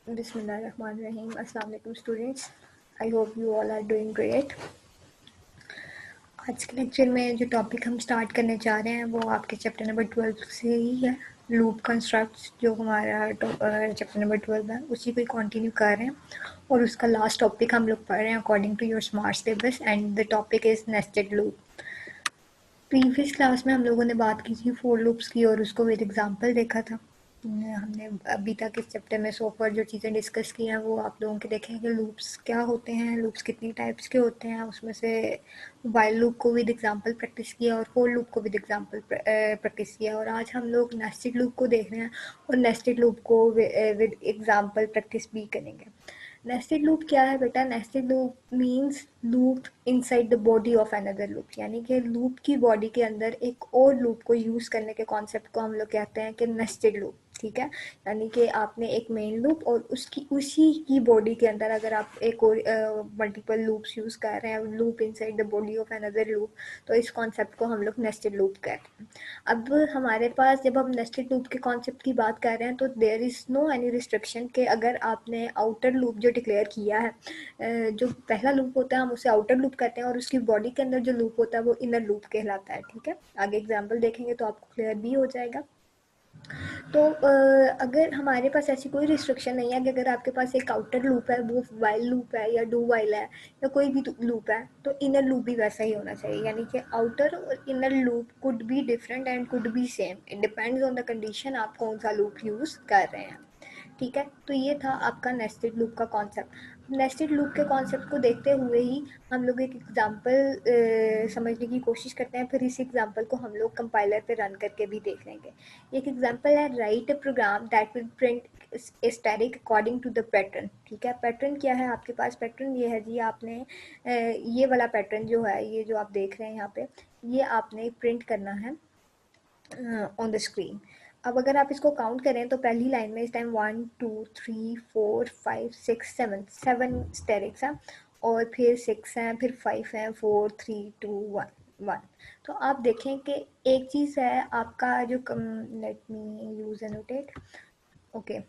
Bismillahirrahmanirrahim. Assalamu alaikum students. I hope you all are doing great. आज के lecture में जो टॉपिक हम स्टार्ट करने जा रहे हैं वो आपके चैप्टर नंबर 12 से ही है। लूप कंस्ट्रक्ट्स जो हमारा चैप्टर नंबर 12 है उसी को कंटिन्यू कर रहे हैं और उसका लास्ट टॉपिक हम लोग पढ़ रहे हैं according to your smart syllabus and the topic is nested loop. Previous class में हम लोगों ने बात की थी फोर लूप्स की और उसको विद एग्जांपल देखा था। हमने अभी तक इस चैप्टर में सो फॉर जो चीज़ें डिस्कस की हैं वो आप लोगों के देखें कि लूप्स क्या होते हैं, लूप्स कितनी टाइप्स के होते हैं। उसमें से वाइल लूप को विद एग्जांपल प्रैक्टिस किया और फोर लूप को विद एग्जांपल प्रैक्टिस किया और आज हम लोग नेस्टेड लूप को देख रहे हैं और नेस्टेड लूप को विद एग्जांपल प्रैक्टिस भी करेंगे। नेस्टेड लूप क्या है बेटा? Nested loop means loop inside the body of another loop, यानी कि लूप की बॉडी के अंदर एक और लूप को यूज करने के कॉन्सेप्ट को हम लोग कहते हैं कि नेस्टेड लूप। ठीक है, यानी कि आपने एक मेन लूप और उसी की बॉडी के अंदर अगर आप एक और मल्टीपल लूप्स यूज कर रहे हैं, loop inside the body of another loop, तो इस कॉन्सेप्ट को हम लोग नेस्टेड लूप कहते हैं। अब हमारे पास जब हम नेस्टेड लूप के कॉन्सेप्ट की बात कर रहे हैं तो there is no any restriction कि अगर आपने आउटर लूप जो डिक्लेयर किया है, जो पहला लूप होता है हम उसे आउटर लूप कहते हैं और उसकी बॉडी के अंदर जो लूप होता है वो इनर लूप कहलाता है। ठीक है, आगे एग्जाम्पल देखेंगे तो आपको क्लियर भी हो जाएगा। तो अगर हमारे पास ऐसी कोई रिस्ट्रिक्शन नहीं है कि अगर आपके पास एक आउटर लूप है वो वाइल लूप है या डू वाइल है या कोई भी लूप है तो इनर लूप भी वैसा ही होना चाहिए, यानी कि आउटर और inner loop could be different and could be same, it depends on the condition आप कौन सा लूप यूज कर रहे हैं। ठीक है, तो ये था आपका नेस्टेड लूप का कॉन्सेप्ट। नेस्टेड लूप के कॉन्सेप्ट को देखते हुए ही हम लोग एक एग्जांपल समझने की कोशिश करते हैं, फिर इस एग्जांपल को हम लोग कंपाइलर पे रन करके भी देख लेंगे। एक एग्जांपल है right a program that will print static according to the pattern. ठीक है, पैटर्न क्या है आपके पास? पैटर्न ये है जी, आपने ये वाला पैटर्न जो है, ये जो आप देख रहे हैं यहाँ पे, ये आपने प्रिंट करना है ऑन द स्क्रीन। अब अगर आप इसको काउंट करें तो पहली लाइन में इस टाइम 1 2 3 4 5 6 7 7 स्टेरिक्स हैं और फिर 6 हैं, फिर 5 हैं, 4 3 2 1 1। तो आप देखें कि एक चीज़ है आपका जो let me use annotate. Okay,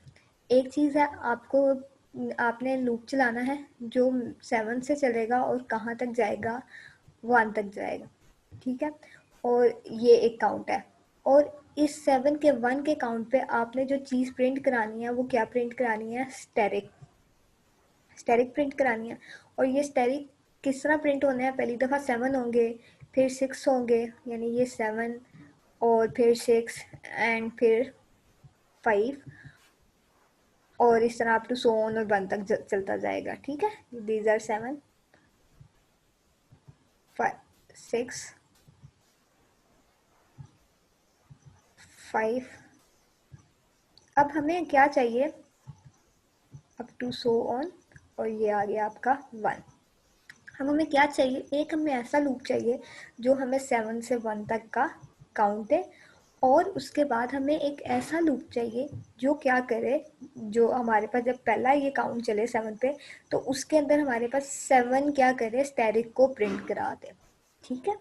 एक चीज़ है आपको, आपने लूप चलाना है जो 7 से चलेगा और कहाँ तक जाएगा? 1 तक जाएगा। ठीक है, और ये एक काउंट है और इस 7 के 1 के काउंट पे आपने जो चीज़ प्रिंट करानी है वो क्या प्रिंट करानी है? स्टेरिक। स्टेरिक प्रिंट करानी है और ये स्टेरिक किस तरह प्रिंट होने हैं? पहली दफ़ा 7 होंगे, फिर 6 होंगे, यानी ये 7 और फिर 6 एंड फिर 5 और इस तरह अप टू सो ऑन और 1 तक चलता जाएगा। ठीक है, दीज आर 7 5 6 5। अब हमें क्या चाहिए? अप टू सो ऑन और ये आ गया आपका 1। अब हमें क्या चाहिए? एक हमें ऐसा लूप चाहिए जो हमें 7 से 1 तक का काउंट है और उसके बाद हमें एक ऐसा लूप चाहिए जो क्या करे, जो हमारे पास जब पहला ये काउंट चले 7 पे तो उसके अंदर हमारे पास 7 क्या करे? स्टैरिक को प्रिंट करा दे। ठीक है,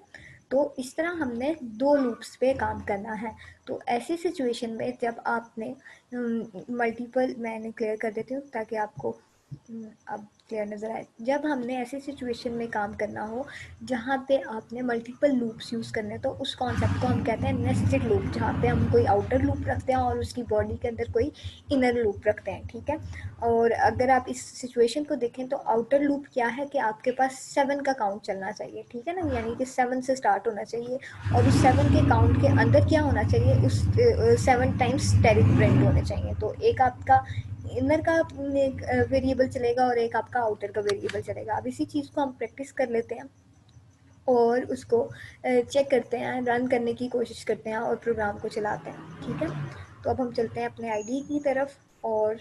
तो इस तरह हमने दो लूप्स पे काम करना है। तो ऐसी सिचुएशन में जब आपने मल्टीपल, मैंने क्लियर कर देती हूँ ताकि आपको अब क्लियर नज़र आए। जब हमने ऐसी सिचुएशन में काम करना हो जहाँ पे आपने मल्टीपल लूप्स यूज़ करने, तो उस कॉन्सेप्ट को हम कहते हैं नेस्टेड लूप, जहाँ पे हम कोई आउटर लूप रखते हैं और उसकी बॉडी के अंदर कोई इनर लूप रखते हैं। ठीक है, और अगर आप इस सिचुएशन को देखें तो आउटर लूप क्या है कि आपके पास 7 का काउंट चलना चाहिए। ठीक है ना, यानी कि 7 से स्टार्ट होना चाहिए और उस 7 के काउंट के अंदर क्या होना चाहिए? उस 7 टाइम्स स्टेरिक प्रिंट होने चाहिए। तो एक आपका इनर का वेरिएबल चलेगा और एक आपका आउटर का वेरिएबल चलेगा। अब इसी चीज़ को हम प्रैक्टिस कर लेते हैं और उसको चेक करते हैं, रन करने की कोशिश करते हैं और प्रोग्राम को चलाते हैं। ठीक है, तो अब हम चलते हैं अपने आईडी की तरफ और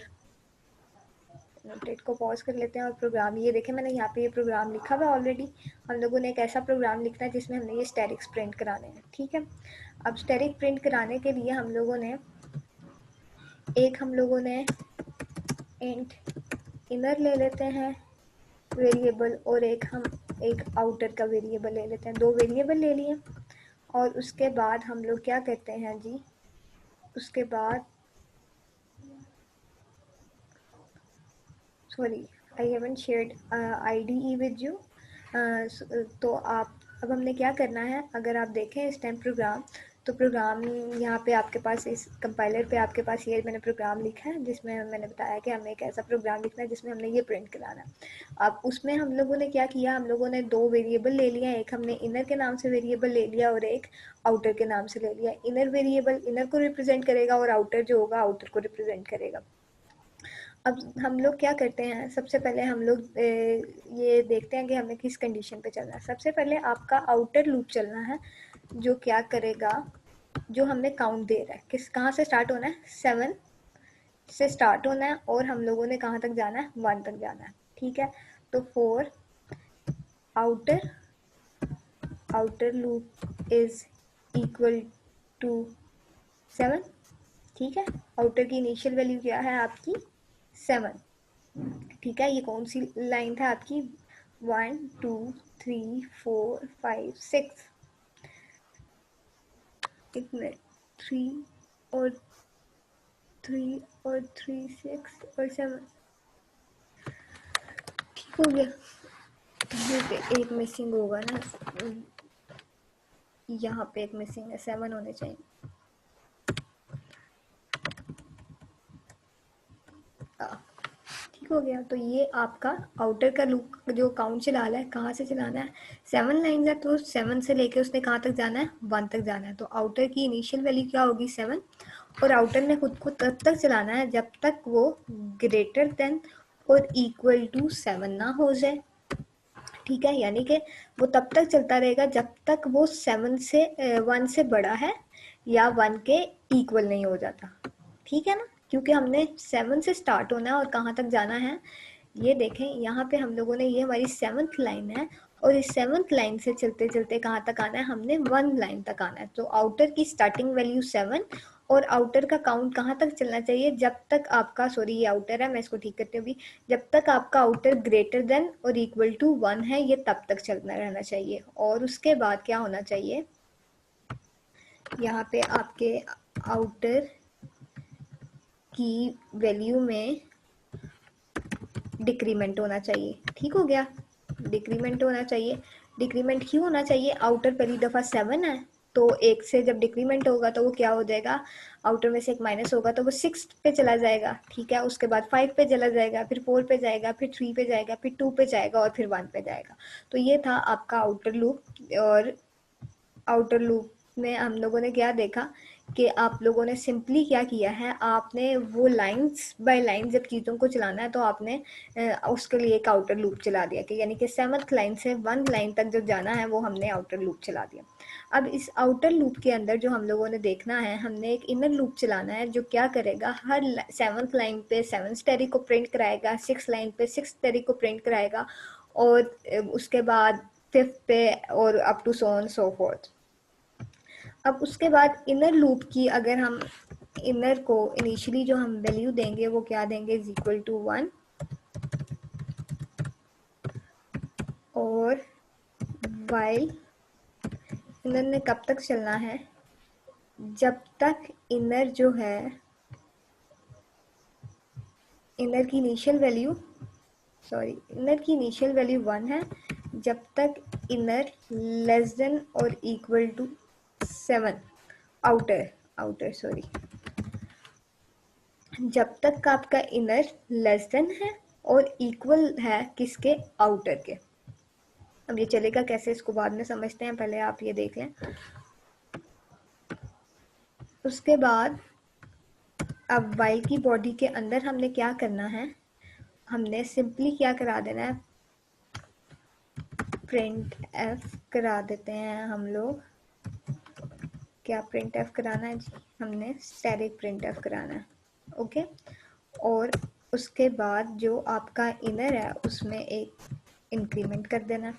नोटेट को पॉज कर लेते हैं और प्रोग्राम, ये देखें मैंने यहाँ पे ये प्रोग्राम लिखा हुआ ऑलरेडी। हम लोगों ने एक ऐसा प्रोग्राम लिखना है जिसमें हमने ये स्टैटिक्स प्रिंट कराने हैं। ठीक है, अब स्टैटिक प्रिंट कराने के लिए हम लोगों ने इंट इनर ले लेते हैं वेरिएबल और एक आउटर का वेरिएबल ले लेते हैं। दो वेरिएबल ले लिए और उसके बाद हम लोग क्या करते हैं जी? उसके बाद sorry, I haven't shared IDE with you. तो आप अब हमने क्या करना है, अगर आप देखें इस टाइम प्रोग्राम, तो प्रोग्राम यहाँ पे आपके पास इस कंपाइलर पे आपके पास ये मैंने प्रोग्राम लिखा है, जिसमें मैंने बताया कि हमें एक ऐसा प्रोग्राम लिखना है जिसमें हमने ये प्रिंट कराना है। अब उसमें हम लोगों ने क्या किया, हम लोगों ने दो वेरिएबल ले लिया, एक हमने इनर के नाम से वेरिएबल ले लिया और एक आउटर के नाम से ले लिया। इनर वेरिएबल इनर को रिप्रेजेंट करेगा और आउटर जो होगा आउटर को रिप्रेजेंट करेगा। अब हम लोग क्या करते हैं, सबसे पहले हम लोग ये देखते हैं कि हमें किस कंडीशन पे चलना है। सबसे पहले आपका आउटर लूप चलना है, जो क्या करेगा, जो हमें काउंट दे रहा है, किस कहाँ से स्टार्ट होना है, 7 से स्टार्ट होना है और हम लोगों ने कहाँ तक जाना है, 1 तक जाना है। ठीक है, तो for outer outer loop is equal to 7। ठीक है, आउटर की इनिशियल वैल्यू क्या है आपकी, 7। ठीक है, ये कौन सी लाइन था आपकी, 1 2 3 4 5 6, एक मिनट, 3 और 3 और 3 6 और 7, ठीक हो गया। यहाँ पे एक मिसिंग होगा ना, यहाँ पे एक मिसिंग है, 7 होने चाहिए। ठीक हो गया, तो ये आपका आउटर का लूप जो काउंट चलाना है, कहाँ से चलाना है, 7 लाइन है, तो 7 से लेके उसने कहाँ तक जाना है, 1 तक जाना है। तो आउटर की इनिशियल वैल्यू क्या होगी, 7, और आउटर ने खुद को तब तक चलाना है जब तक वो ग्रेटर देन और इक्वल टू 7 ना हो जाए। ठीक है, यानी कि वो तब तक चलता रहेगा जब तक वो 7 से 1 से बड़ा है या 1 के इक्वल नहीं हो जाता। ठीक है ना, क्योंकि हमने 7 से स्टार्ट होना है और कहाँ तक जाना है, ये देखें यहाँ पे हम लोगों ने, ये हमारी 7th लाइन है और इस 7th लाइन से चलते चलते कहाँ तक आना है, हमने 1 लाइन तक आना है। तो आउटर की स्टार्टिंग वैल्यू 7 और आउटर का काउंट कहाँ तक चलना चाहिए, जब तक आपका, सॉरी ये आउटर है, मैं इसको ठीक करती हूँ अभी, जब तक आपका आउटर ग्रेटर देन और इक्वल टू 1 है, ये तब तक चलना रहना चाहिए। और उसके बाद क्या होना चाहिए, यहाँ पे आपके आउटर की वैल्यू में डिक्रीमेंट होना चाहिए। ठीक हो गया, डिक्रीमेंट होना चाहिए। डिक्रीमेंट क्यों होना चाहिए, आउटर पहली दफ़ा 7 है, तो एक से जब डिक्रीमेंट होगा तो वो क्या हो जाएगा, आउटर में से एक माइनस होगा तो वो 6 पे चला जाएगा। ठीक है, उसके बाद 5 पे चला जाएगा, फिर 4 पे जाएगा, फिर 3 पे जाएगा, फिर 2 पे जाएगा और फिर 1 पे जाएगा। तो ये था आपका आउटर लूप। और आउटर लूप में हम लोगों ने क्या देखा कि आप लोगों ने सिंपली क्या किया है, आपने वो लाइंस बाय लाइन जब चीज़ों को चलाना है तो आपने उसके लिए एक आउटर लूप चला दिया, कि यानी कि 7th लाइन से 1 लाइन तक जो जाना है वो हमने आउटर लूप चला दिया। अब इस आउटर लूप के अंदर जो हम लोगों ने देखना है, हमने एक इनर लूप चलाना है जो क्या करेगा, हर 7th लाइन पे 7th टेरी को प्रिंट कराएगा, 6th लाइन पे 6th टेरी को प्रिंट कराएगा, और उसके बाद 5th पे और up to so on so forth. अब उसके बाद इनर लूप की अगर हम इनर को इनिशियली जो हम वैल्यू देंगे वो क्या देंगे, इज इक्वल टू 1, और वाइल इनर ने कब तक चलना है, जब तक इनर जो है, इनर की इनिशियल वैल्यू, सॉरी इनर की इनिशियल वैल्यू 1 है, जब तक इनर लेस देन और equal to 7, outer outer sorry, जब तक का आपका इनर लेस देन है और इक्वल है किसके, आउटर के। अब ये चलेगा कैसे, इसको बाद में समझते हैं, पहले आप ये देख लें। उसके बाद अब वाइल की बॉडी के अंदर हमने क्या करना है, हमने सिंपली क्या करा देना है, प्रिंट एफ करा देते हैं हम लोग। क्या प्रिंट एफ कराना है जी, हमने स्टैटिक प्रिंट एफ कराना है। ओके, और उसके बाद जो आपका इनर है उसमें एक इंक्रीमेंट कर देना है,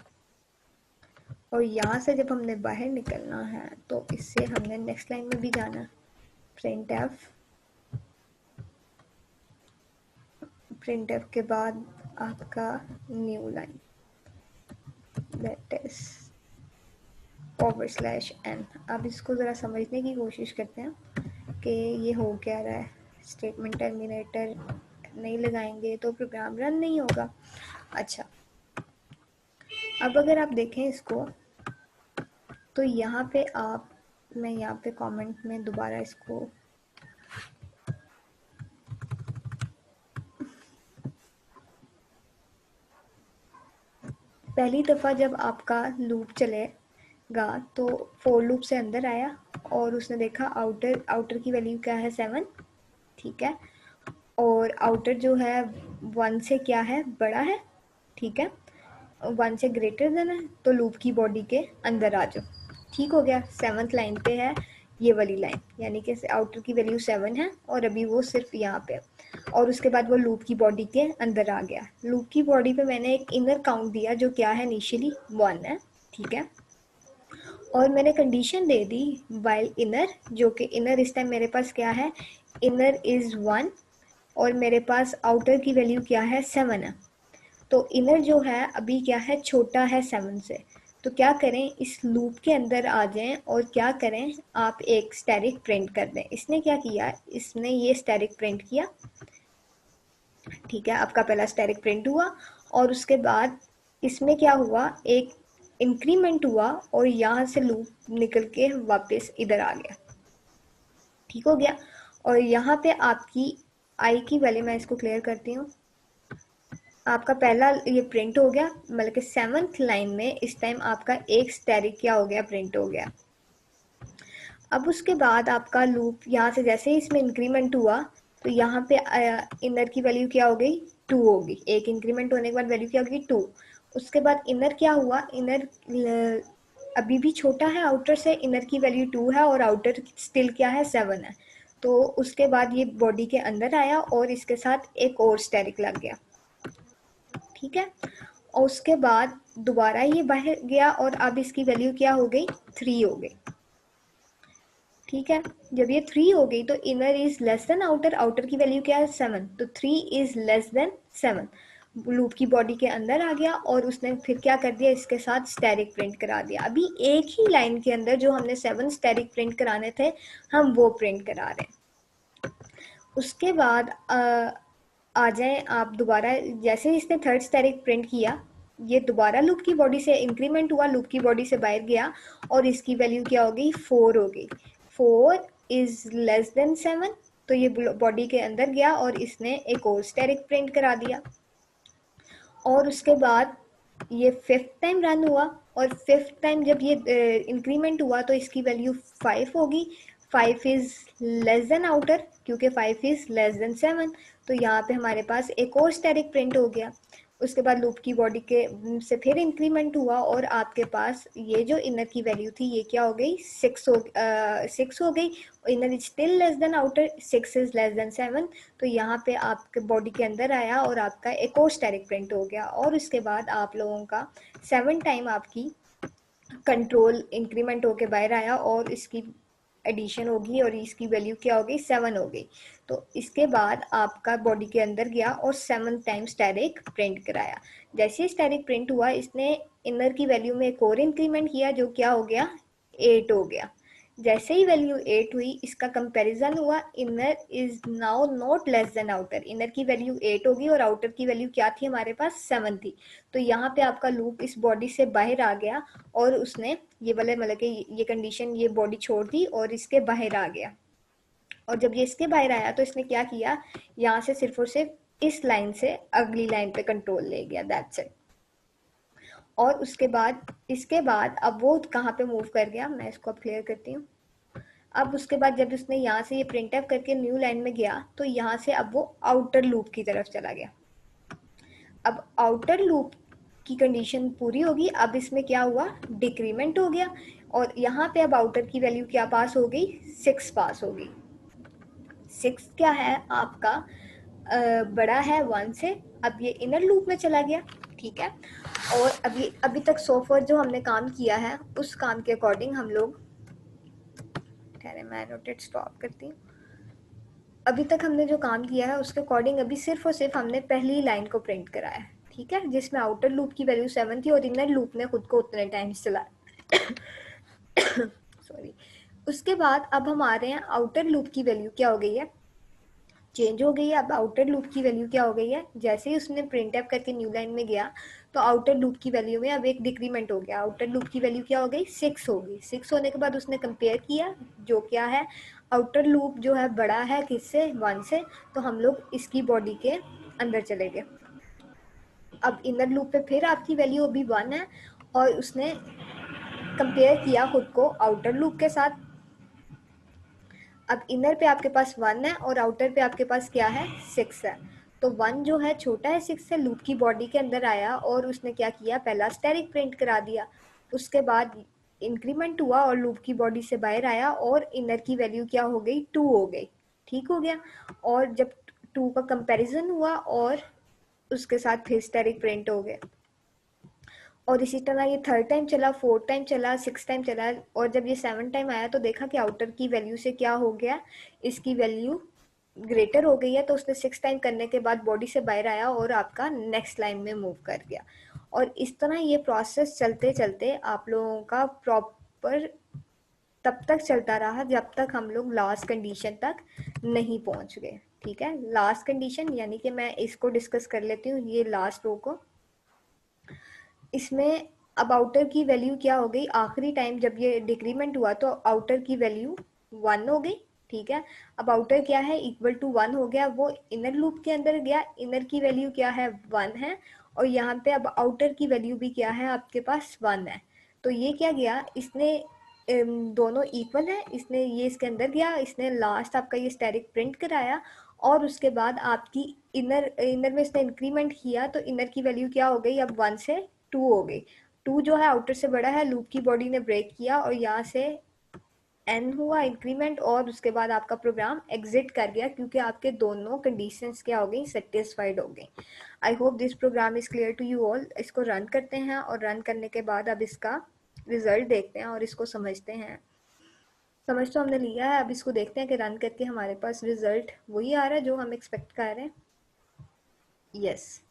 और यहाँ से जब हमने बाहर निकलना है तो इससे हमने नेक्स्ट लाइन में भी जाना है, प्रिंट एफ के बाद आपका new line, that is /n। अब इसको ज़रा समझने की कोशिश करते हैं कि ये हो क्या रहा है। स्टेटमेंट टर्मिनेटर नहीं लगाएंगे तो प्रोग्राम रन नहीं होगा। अच्छा, अब अगर आप देखें इसको तो यहाँ पे मैं यहाँ पे कमेंट में दोबारा इसको पहली दफ़ा जब आपका लूप चलेगा तो फोर लूप से अंदर आया और उसने देखा आउटर की वैल्यू क्या है 7, ठीक है, और आउटर जो है 1 से क्या है, बड़ा है, ठीक है, 1 से ग्रेटर देन है, तो लूप की बॉडी के अंदर आ जाओ। ठीक हो गया, 7th लाइन पे है ये वाली लाइन, यानी कि आउटर की वैल्यू 7 है और अभी वो सिर्फ यहाँ पे, और उसके बाद वो लूप की बॉडी के अंदर आ गया। लूप की बॉडी पे मैंने एक इनर काउंट दिया जो क्या है, इनिशियली 1 है, ठीक है, और मैंने कंडीशन दे दी वाइल इनर, जो कि इनर इस टाइम मेरे पास क्या है, इनर इज 1 और मेरे पास आउटर की वैल्यू क्या है, 7 है। तो इनर जो है अभी क्या है, छोटा है 7 से, तो क्या करें, इस लूप के अंदर आ जाएं और क्या करें, आप एक स्टैटिक प्रिंट कर दें। इसने क्या किया, इसने ये स्टैटिक प्रिंट किया, ठीक है, आपका पहला स्टैटिक प्रिंट हुआ और उसके बाद इसमें क्या हुआ, एक इंक्रीमेंट हुआ और यहाँ से लूप निकल के वापस इधर आ गया। ठीक हो गया, और यहाँ पे आपकी आई की वैल्यू, मैं इसको क्लियर करती हूँ, आपका पहला ये प्रिंट हो गया, मतलब कि 7th लाइन में इस टाइम आपका एक स्टैटिक क्या हो गया, प्रिंट हो गया। अब उसके बाद आपका लूप यहाँ से जैसे ही इसमें इंक्रीमेंट हुआ तो यहाँ पे इनर की वैल्यू क्या हो गई, 2 होगी, एक इंक्रीमेंट होने के बाद वैल्यू क्या होगी, 2। उसके बाद इनर क्या हुआ, इनर अभी भी छोटा है आउटर से, इनर की वैल्यू 2 है और आउटर स्टिल क्या है, 7 है। तो उसके बाद ये बॉडी के अंदर आया और इसके साथ एक और स्टैटिक लग गया, ठीक है, और उसके बाद दोबारा ये बाहर गया और अब इसकी वैल्यू क्या हो गई, 3 हो गई, ठीक है। जब ये 3 हो गई तो inner is less than outer, outer की वैल्यू क्या है, 7, तो 3 इज लेस देन 7, लूप की बॉडी के अंदर आ गया और उसने फिर क्या कर दिया, इसके साथ स्टैटिक प्रिंट करा दिया। अभी एक ही लाइन के अंदर जो हमने 7 स्टैटिक प्रिंट कराने थे हम वो प्रिंट करा रहे हैं। उसके बाद आ जाए आप दोबारा, जैसे ही इसने थर्ड स्टैटिक प्रिंट किया ये दोबारा लूप की बॉडी से इंक्रीमेंट हुआ, लूप की बॉडी से बाहर गया और इसकी वैल्यू क्या हो गई, 4 हो गई, 4 इज लेस देन 7, तो ये बॉडी के अंदर गया और इसने एक और स्टैटिक प्रिंट करा दिया। और उसके बाद ये 5th टाइम रन हुआ और 5th टाइम जब ये इंक्रीमेंट हुआ तो इसकी वैल्यू 5 होगी, 5 इज लेस देन आउटर क्योंकि 5 इज लेस देन 7, तो यहाँ पे हमारे पास एक और स्टैटिक प्रिंट हो गया। उसके बाद लूप की बॉडी के से फिर इंक्रीमेंट हुआ और आपके पास ये जो इनर की वैल्यू थी ये क्या हो गई, 6 हो गई, inner is still less than outer, 6 is less than 7, तो यहाँ पे आपके बॉडी के अंदर आया और आपका एक और स्टैटिक प्रिंट हो गया। और उसके बाद आप लोगों का 7 टाइम आपकी कंट्रोल इंक्रीमेंट होके बाहर आया और इसकी एडिशन होगी और इसकी वैल्यू क्या हो गई, 7 हो गई। तो इसके बाद आपका बॉडी के अंदर गया और 7 टाइम स्टैटिक प्रिंट कराया। जैसे ही स्टैटिक प्रिंट हुआ इसने इनर की वैल्यू में एक और इंक्रीमेंट किया जो क्या हो गया, 8 हो गया। जैसे ही वैल्यू 8 हुई इसका कंपैरिजन हुआ, inner is now not less than outer, inner की वैल्यू 8 होगी और आउटर की वैल्यू क्या थी हमारे पास, 7 थी। तो यहाँ पे आपका लूप इस बॉडी से बाहर आ गया और उसने ये वाले मतलब कि ये कंडीशन, ये बॉडी छोड़ दी और इसके बाहर आ गया। और जब ये इसके बाहर आया तो इसने क्या किया, यहाँ से सिर्फ और सिर्फ इस लाइन से अगली लाइन पे कंट्रोल ले गया, दैट्स इट। और उसके बाद इसके बाद अब वो कहाँ पे मूव कर गया, मैं इसको अब क्लियर करती हूँ। अब उसके बाद जब उसने यहाँ से ये प्रिंट एफ करके न्यू लाइन में गया तो यहाँ से अब वो आउटर लूप की तरफ चला गया। अब आउटर लूप की कंडीशन पूरी होगी, अब इसमें क्या हुआ, डिक्रीमेंट हो गया और यहाँ पे अब आउटर की वैल्यू क्या पास हो गई, 6 पास हो गई। 6 क्या है आपका बड़ा है 1 से, अब ये इनर लूप में चला गया, ठीक है। और अभी तक सोफर जो हमने काम किया है उस काम के अकॉर्डिंग हम लोग, ठहरे मैं नोटेट स्टॉप करती हूँ। अभी तक हमने जो काम किया है उसके अकॉर्डिंग अभी सिर्फ और सिर्फ हमने पहली लाइन को प्रिंट कराया है, ठीक है, जिसमें आउटर लूप की वैल्यू 7 थी और इनर लूप ने खुद को उतने टाइम चलाया सॉरी। उसके बाद अब हम आ रहे हैं आउटर लूप की वैल्यू क्या हो गई है, चेंज हो गई है। अब आउटर लूप की वैल्यू क्या हो गई है, जैसे ही उसने प्रिंट एफ करके न्यू लाइन में गया तो आउटर लूप की वैल्यू में अब एक डिक्रीमेंट हो गया। आउटर लूप की वैल्यू क्या हो गई, 6 हो गई। 6 होने के बाद उसने कंपेयर किया, जो क्या है, आउटर लूप जो है बड़ा है किससे, 1 से, तो हम लोग इसकी बॉडी के अंदर चले गए। अब इनर लूप पे फिर आपकी वैल्यू अभी 1 है और उसने कंपेयर किया खुद को आउटर लूप के साथ। अब इनर पे आपके पास 1 है और आउटर पे आपके पास क्या है, 6 है। तो 1 जो है छोटा है 6 से, लूप की बॉडी के अंदर आया और उसने क्या किया, पहला स्टेरिक प्रिंट करा दिया। उसके बाद इंक्रीमेंट हुआ और लूप की बॉडी से बाहर आया और इनर की वैल्यू क्या हो गई, 2 हो गई। ठीक हो गया। और जब 2 का कंपैरिजन हुआ और उसके साथ फिर स्टेरिक प्रिंट हो गए। और इसी तरह ये थर्ड टाइम चला, फोर्थ टाइम चला, सिक्स टाइम चला, और जब ये 7 टाइम आया तो देखा कि आउटर की वैल्यू से क्या हो गया, इसकी वैल्यू ग्रेटर हो गई है। तो उसने 6 टाइम करने के बाद बॉडी से बाहर आया और आपका नेक्स्ट लाइन में मूव कर गया। और इस तरह ये प्रोसेस चलते चलते आप लोगों का प्रॉपर तब तक चलता रहा जब तक हम लोग लास्ट कंडीशन तक नहीं पहुंच गए। ठीक है, लास्ट कंडीशन यानी कि मैं इसको डिस्कस कर लेती हूँ, ये लास्ट रो को। इसमें अब आउटर की वैल्यू क्या हो गई, आखिरी टाइम जब ये डिक्रीमेंट हुआ तो आउटर की वैल्यू 1 हो गई। ठीक है, अब आउटर क्या है, इक्वल टू 1 हो गया, वो इनर लूप के अंदर गया, इनर की वैल्यू क्या है, 1 है। और यहाँ पे अब आउटर की वैल्यू भी क्या है, आपके पास 1 है। तो ये क्या गया, इसने दोनों इक्वल है, इसने ये इसके अंदर गया, इसने लास्ट आपका ये स्टेरिक प्रिंट कराया। और उसके बाद आपकी इनर इनर में इसने इंक्रीमेंट किया तो इनर की वैल्यू क्या हो गई, अब 1 से 2 हो गई। 2 जो है आउटर से बड़ा है, लूप की बॉडी ने ब्रेक किया और यहाँ से एन हुआ इंक्रीमेंट और उसके बाद आपका प्रोग्राम एग्जिट कर गया, क्योंकि आपके दोनों कंडीशंस क्या हो गई, सेटिस्फाइड हो गई। I hope this program is clear to you all. इसको रन करते हैं और रन करने के बाद अब इसका रिजल्ट देखते हैं और इसको समझते हैं। समझ तो हमने लिया है, अब इसको देखते हैं कि रन करके हमारे पास रिजल्ट वही आ रहा है जो हम एक्सपेक्ट कर रहे हैं। Yes,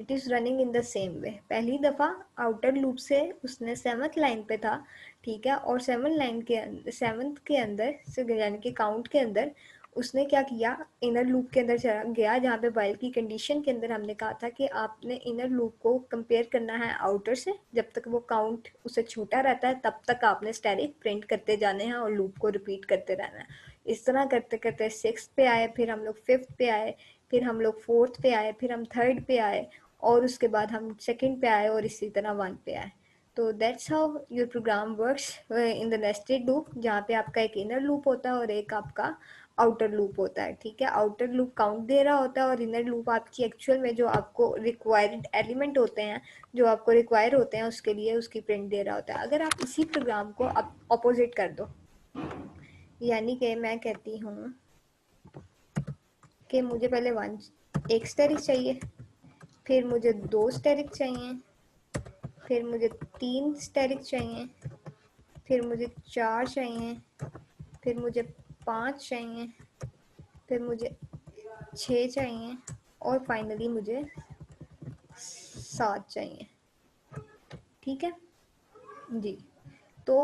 it is running in the same way. पहली दफ़ा आउटर लूप से उसने 7th लाइन पे था, ठीक है, और 7th के अंदर यानी कि काउंट के अंदर उसने क्या किया, इनर लूप के अंदर चला गया, जहाँ पे वाइल की कंडीशन के अंदर हमने कहा था कि आपने इनर लूप को कंपेयर करना है आउटर से। जब तक वो काउंट उससे छोटा रहता है तब तक आपने स्टैटिक प्रिंट करते जाने हैं और लूप को रिपीट करते रहना है। इस तरह करते करते 6th पे आए, फिर हम लोग 5th पे आए, फिर हम लोग 4th पे आए, फिर हम 3rd पे आए, और उसके बाद हम 2nd पे आए और इसी तरह 1 पे आए। तो that's how your program works in the nested loop, जहाँ पे आपका एक इनर लूप होता है और एक आपका आउटर लूप होता है। ठीक है, आउटर लूप काउंट दे रहा होता है और इनर लूप आपकी एक्चुअल में जो आपको रिक्वायर्ड एलिमेंट होते हैं, जो आपको रिक्वायर होते हैं उसके लिए उसकी प्रिंट दे रहा होता है। अगर आप इसी प्रोग्राम को आप अपोजिट कर दो, यानी कि मैं कहती हूँ कि मुझे पहले एक स्टेरिक चाहिए, फिर मुझे 2 स्टेरिक चाहिए, फिर मुझे 3 स्टेरिक चाहिए, फिर मुझे 4 चाहिए, फिर मुझे 5 चाहिए, फिर मुझे 6 चाहिए और फाइनली मुझे 7 चाहिए। ठीक है जी। तो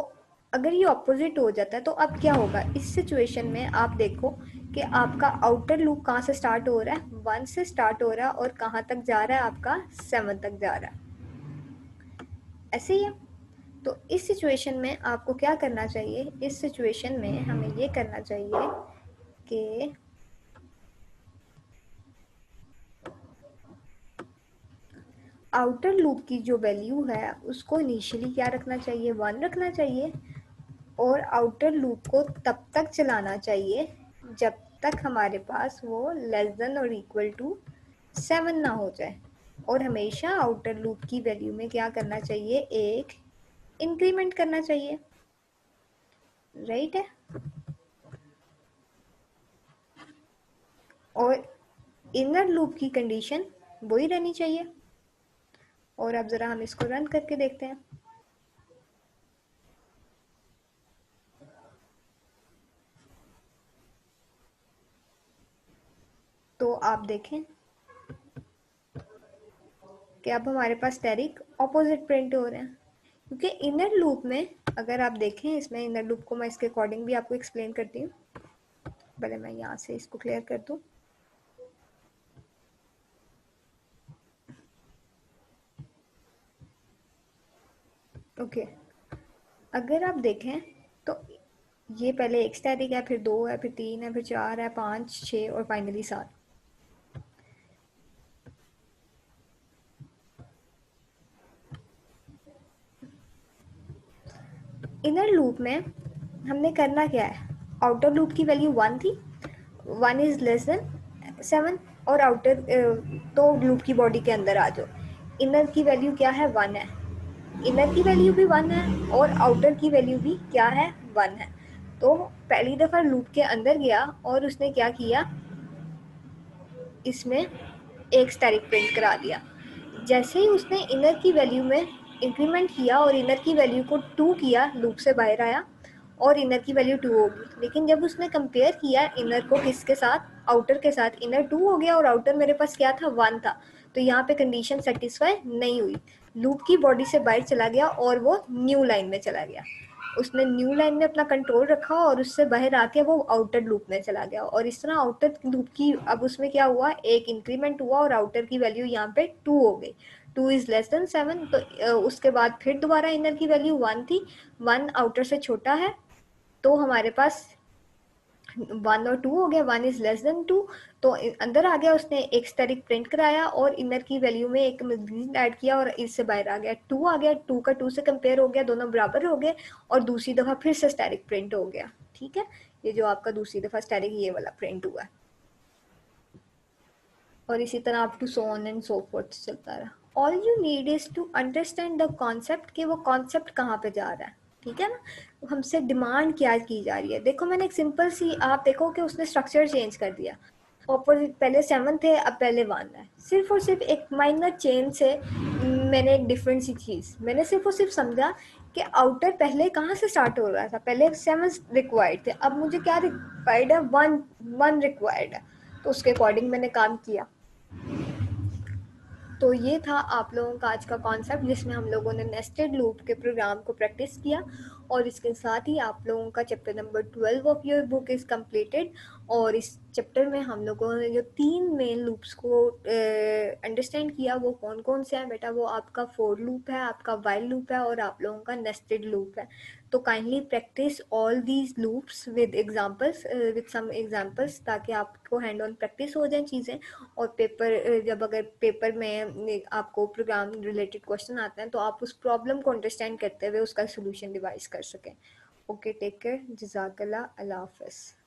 अगर ये ऑपोजिट हो जाता है तो अब क्या होगा, इस सिचुएशन में आप देखो कि आपका आउटर लूप कहाँ से स्टार्ट हो रहा है, 1 से स्टार्ट हो रहा है और कहाँ तक जा रहा है, आपका 7 तक जा रहा है। ऐसे ही है। तो इस सिचुएशन में आपको क्या करना चाहिए, इस सिचुएशन में हमें ये करना चाहिए कि आउटर लूप की जो वैल्यू है उसको इनिशियली क्या रखना चाहिए, 1 रखना चाहिए, और आउटर लूप को तब तक चलाना चाहिए जब तक हमारे पास वो लेस देन और इक्वल टू 7 ना हो जाए। और हमेशा आउटर लूप की वैल्यू में क्या करना चाहिए, एक इंक्रीमेंट करना चाहिए। राइट है, और इनर लूप की कंडीशन वही रहनी चाहिए। और अब ज़रा हम इसको रन करके देखते हैं। तो आप देखें कि अब हमारे पास स्टेरिक ऑपोजिट प्रिंट हो रहे हैं, क्योंकि इनर लूप में अगर आप देखें, इसमें इनर लूप को मैं इसके अकॉर्डिंग भी आपको एक्सप्लेन करती हूँ। पहले मैं यहाँ से इसको क्लियर कर दूँ। ओके, अगर आप देखें तो ये पहले एक स्टैटिक है, फिर 2 है, फिर 3 है, फिर 4 है, 5, 6 और फाइनली 7। इनर लूप में हमने करना क्या है, आउटर लूप की वैल्यू 1 थी, 1 इज़ लेस देन 7, और आउटर तो लूप की बॉडी के अंदर आ जाओ, इनर की वैल्यू क्या है, 1 है, इनर की वैल्यू भी 1 है और आउटर की वैल्यू भी क्या है, 1 है। तो पहली दफ़ा लूप के अंदर गया और उसने क्या किया, इसमें एक स्टैटिक प्रिंट करा दिया। जैसे ही उसने इनर की वैल्यू में इंक्रीमेंट किया और इनर की वैल्यू को 2 किया, लूप से बाहर आया और इनर की वैल्यू 2 होगी। लेकिन जब उसने कंपेयर किया इनर को किसके साथ, आउटर के साथ, इनर 2 हो गया और आउटर मेरे पास क्या था, 1 था। तो यहाँ पे कंडीशन सेटिस्फाई नहीं हुई, लूप की बॉडी से बाहर चला गया और वो न्यू लाइन में चला गया। उसने न्यू लाइन में अपना कंट्रोल रखा और उससे बाहर आके वो आउटर लूप में चला गया, और इस तरह आउटर लूप की अब उसमें क्या हुआ, एक इंक्रीमेंट हुआ और आउटर की वैल्यू यहाँ पे 2 हो गई, 2 इज लेस देन 7। तो उसके बाद फिर दोबारा इनर की वैल्यू 1 थी, 1 आउटर से छोटा है, तो हमारे पास 1 और 2 हो गया, 1 इज लेस देन 2। तो अंदर आ गया, उसने एक स्टैटिक प्रिंट कराया और इनर की वैल्यू में एक मजीद ऐड किया और इससे बाहर आ गया, 2 आ गया, 2 का 2 से कंपेयर हो गया, दोनों बराबर हो गए और दूसरी दफ़ा फिर से स्टैटिक प्रिंट हो गया। ठीक है, ये जो आपका दूसरी दफ़ा स्टैटिक ये वाला प्रिंट हुआ है, और इसी तरह up to so on and so forth चलता रहा। All you need is to understand the concept, कि वो कॉन्सेप्ट कहाँ पे जा रहा है। ठीक है ना, हमसे डिमांड क्या की जा रही है। देखो मैंने एक सिंपल सी, आप देखो कि उसने स्ट्रक्चर चेंज कर दिया, ऑपोजिट पहले 7 थे अब पहले 1 है, सिर्फ और सिर्फ एक माइनर चेंज से मैंने एक डिफरेंट सी चीज़, मैंने सिर्फ और सिर्फ समझा कि आउटर पहले कहाँ से स्टार्ट हो रहा था, पहले 7 रिक्वायर्ड थे, अब मुझे क्या रिक्वायर्ड है, 1 रिक्वायर्ड है, तो उसके अकॉर्डिंग मैंने काम किया। तो ये था आप लोगों का आज का कॉन्सेप्ट, जिसमें हम लोगों ने नेस्टेड लूप के प्रोग्राम को प्रैक्टिस किया, और इसके साथ ही आप लोगों का chapter number 12 of your book is completed. और इस चैप्टर में हम लोगों ने जो 3 मेन लूप्स को अंडरस्टैंड किया, वो कौन कौन से हैं बेटा, वो आपका फोर लूप है, आपका वाइल लूप है और आप लोगों का नेस्टेड लूप है। तो kindly practice all these loops with examples, with some examples, ताकि आपको हैंड ऑन प्रैक्टिस हो जाए चीज़ें, और पेपर जब अगर पेपर में आपको प्रोग्राम रिलेटेड क्वेश्चन आते हैं तो आप उस प्रॉब्लम को अंडरस्टैंड करते हुए उसका सोल्यूशन डिवाइस कर सकें। ओके, टेक केयर, जज़ाकल्लाह, अल्लाह हाफ़िज़।